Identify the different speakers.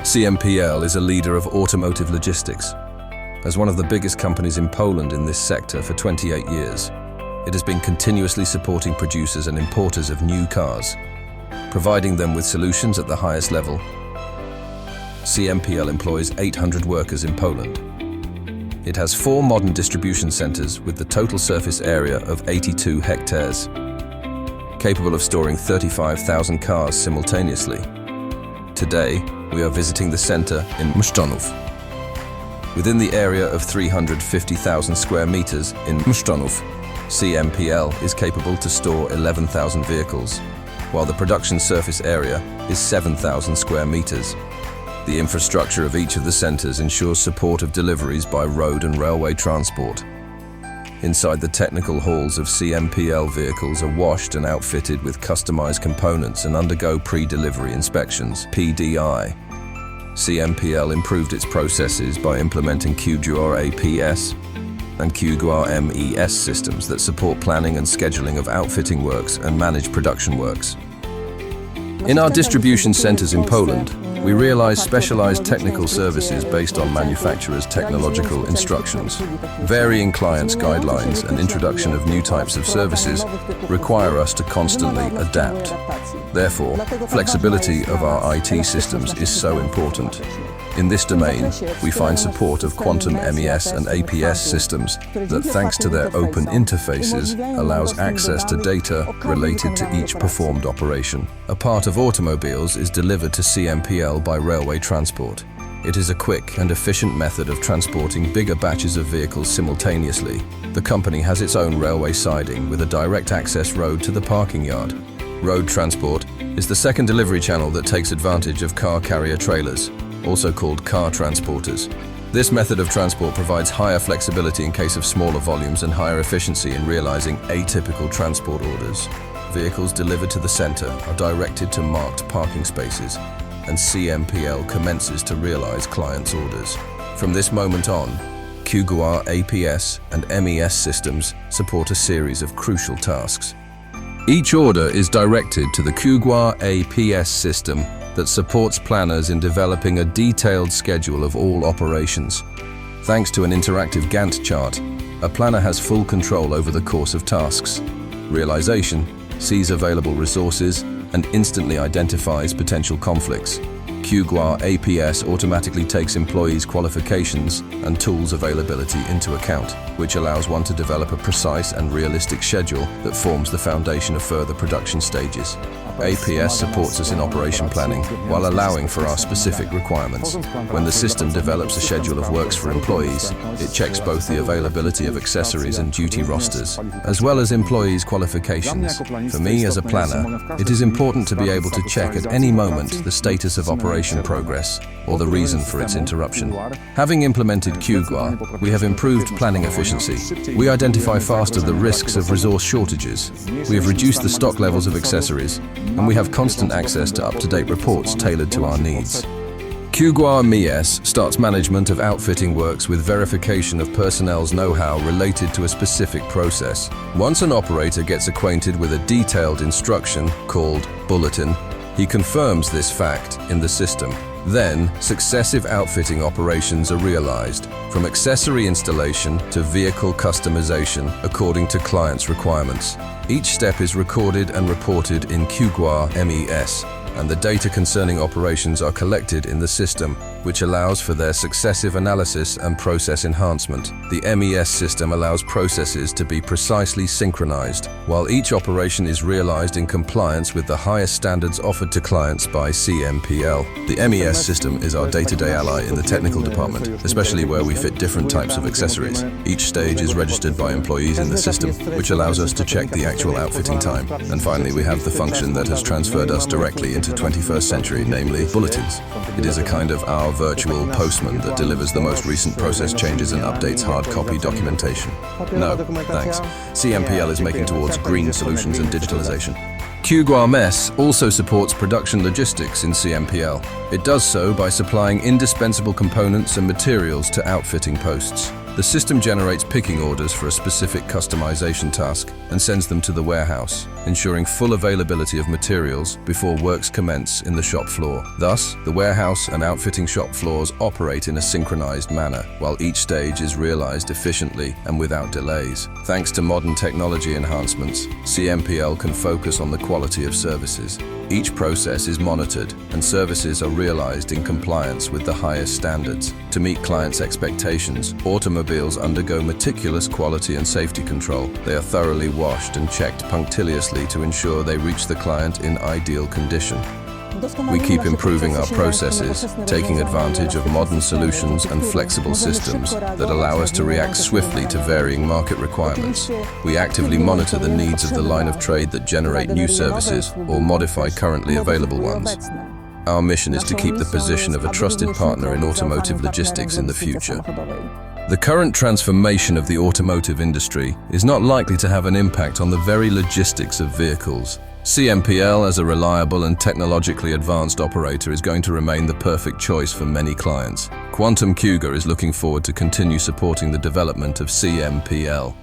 Speaker 1: CMPL is a leader of automotive logistics. As one of the biggest companies in Poland in this sector for 28 years, it has been continuously supporting producers and importers of new cars, providing them with solutions at the highest level. CMPL employs 800 workers in Poland. It has 4 modern distribution centers with the total surface area of 82 hectares, capable of storing 35,000 cars simultaneously. Today, we are visiting the center in Mszczonów. Within the area of 350,000 square meters in Mszczonów, CMPL is capable to store 11,000 vehicles, while the production surface area is 7,000 square meters. The infrastructure of each of the centers ensures support of deliveries by road and railway transport. Inside the technical halls of CMPL, vehicles are washed and outfitted with customized components and undergo pre-delivery inspections, PDI. CMPL improved its processes by implementing Qguar APS and Qguar MES systems that support planning and scheduling of outfitting works and manage production works. In our distribution centers in Poland, we realize specialized technical services based on manufacturers' technological instructions. Varying clients' guidelines and introduction of new types of services require us to constantly adapt. Therefore, flexibility of our IT systems is so important. In this domain, we find support of quantum MES and APS systems that, thanks to their open interfaces, allows access to data related to each performed operation. A part of automobiles is delivered to CMPL by railway transport. It is a quick and efficient method of transporting bigger batches of vehicles simultaneously. The company has its own railway siding with a direct access road to the parking yard. Road transport is the second delivery channel that takes advantage of car carrier trailers, also called car transporters. This method of transport provides higher flexibility in case of smaller volumes and higher efficiency in realizing atypical transport orders. Vehicles delivered to the center are directed to marked parking spaces, and CMPL commences to realize clients' orders. From this moment on, Qguar APS and MES systems support a series of crucial tasks. Each order is directed to the Qguar APS system that supports planners in developing a detailed schedule of all operations. Thanks to an interactive Gantt chart, a planner has full control over the course of tasks. Realization sees available resources and instantly identifies potential conflicts. Qguar APS automatically takes employees' qualifications and tools availability into account, which allows one to develop a precise and realistic schedule that forms the foundation of further production stages. APS supports us in operation planning while allowing for our specific requirements. When the system develops a schedule of works for employees, it checks both the availability of accessories and duty rosters, as well as employees' qualifications. For me as a planner, it is important to be able to check at any moment the status of operation progress or the reason for its interruption. Having implemented Qguar, we have improved planning efficiency. We identify faster the risks of resource shortages. We have reduced the stock levels of accessories, and we have constant access to up-to-date reports tailored to our needs. Qguar MES starts management of outfitting works with verification of personnel's know-how related to a specific process. Once an operator gets acquainted with a detailed instruction called bulletin, he confirms this fact in the system. Then, successive outfitting operations are realized, from accessory installation to vehicle customization according to client's requirements. Each step is recorded and reported in Qguar MES, and the data concerning operations are collected in the system, which allows for their successive analysis and process enhancement. The MES system allows processes to be precisely synchronized, while each operation is realized in compliance with the highest standards offered to clients by CMPL. The MES system is our day-to-day ally in the technical department, especially where we fit different types of accessories. Each stage is registered by employees in the system, which allows us to check the actual outfitting time. And finally, we have the function that has transferred us directly into 21st century, namely bulletins. It is a kind of our virtual postman that delivers the most recent process changes and updates hard copy documentation. No, thanks. CMPL is making towards green solutions and digitalization. Qguar MES also supports production logistics in CMPL. It does so by supplying indispensable components and materials to outfitting posts. The system generates picking orders for a specific customization task and sends them to the warehouse, ensuring full availability of materials before works commence in the shop floor. Thus, the warehouse and outfitting shop floors operate in a synchronized manner, while each stage is realized efficiently and without delays. Thanks to modern technology enhancements, CMPL can focus on the quality of services. Each process is monitored, and services are realized in compliance with the highest standards. To meet clients' expectations, automobiles undergo meticulous quality and safety control. They are thoroughly washed and checked punctiliously to ensure they reach the client in ideal condition. We keep improving our processes, taking advantage of modern solutions and flexible systems that allow us to react swiftly to varying market requirements. We actively monitor the needs of the line of trade that generate new services or modify currently available ones. Our mission is to keep the position of a trusted partner in automotive logistics in the future. The current transformation of the automotive industry is not likely to have an impact on the very logistics of vehicles. CMPL, as a reliable and technologically advanced operator, is going to remain the perfect choice for many clients. Qguar is looking forward to continue supporting the development of CMPL.